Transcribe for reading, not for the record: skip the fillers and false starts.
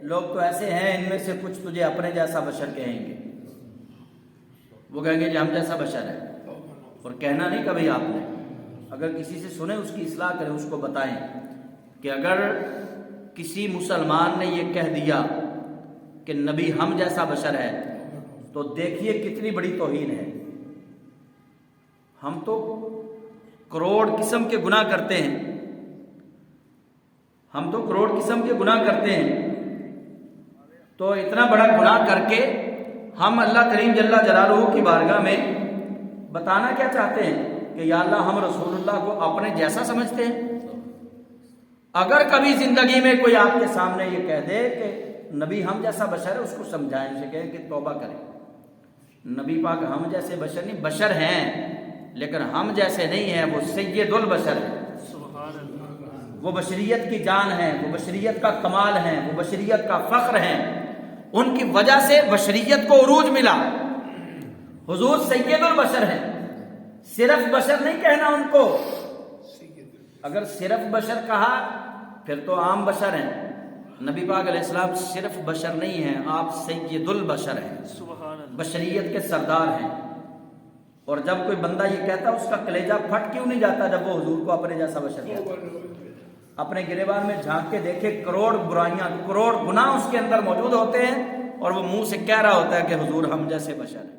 لوگ تو ایسے ہیں ان میں سے کچھ تجھے اپنے جیسا بشر کہیں گے، وہ کہیں گے جی ہم جیسا بشر ہے، اور کہنا نہیں کبھی آپ نے۔ اگر کسی سے سنیں اس کی اصلاح کریں، اس کو بتائیں کہ اگر کسی مسلمان نے یہ کہہ دیا کہ نبی ہم جیسا بشر ہے تو دیکھیے کتنی بڑی توہین ہے۔ ہم تو کروڑ قسم کے گناہ کرتے ہیں، ہم تو کروڑ قسم کے گناہ کرتے ہیں، تو اتنا بڑا گناہ کر کے ہم اللہ کریم جل جلالہ کی بارگاہ میں بتانا کیا چاہتے ہیں کہ یا اللہ ہم رسول اللہ کو اپنے جیسا سمجھتے ہیں۔ اگر کبھی زندگی میں کوئی آپ کے سامنے یہ کہہ دے کہ نبی ہم جیسا بشر ہے، اس کو سمجھائیں، اسے کہیں کہ توبہ کریں، نبی پاک ہم جیسے بشر نہیں، بشر ہیں لیکن ہم جیسے نہیں ہیں، وہ سید البشر ہیں، وہ بشریت کی جان ہیں، وہ بشریت کا کمال ہیں، وہ بشریت کا فخر ہیں، ان کی وجہ سے بشریت کو عروج ملا۔ حضور سید البشر ہیں، صرف بشر نہیں کہنا ان کو، اگر صرف بشر کہا پھر تو عام بشر ہیں، نبی پاک علیہ السلام صرف بشر نہیں ہیں، آپ سید البشر ہیں، بشریت کے سردار ہیں۔ اور جب کوئی بندہ یہ کہتا اس کا کلیجہ پھٹ کیوں نہیں جاتا جب وہ حضور کو اپنے جیسا بشر کہتا؟ اپنے گریبان میں جھانک کے دیکھے، کروڑ برائیاں، کروڑ گناہ اس کے اندر موجود ہوتے ہیں، اور وہ منہ سے کہہ رہا ہوتا ہے کہ حضور ہم جیسے بشر ہیں۔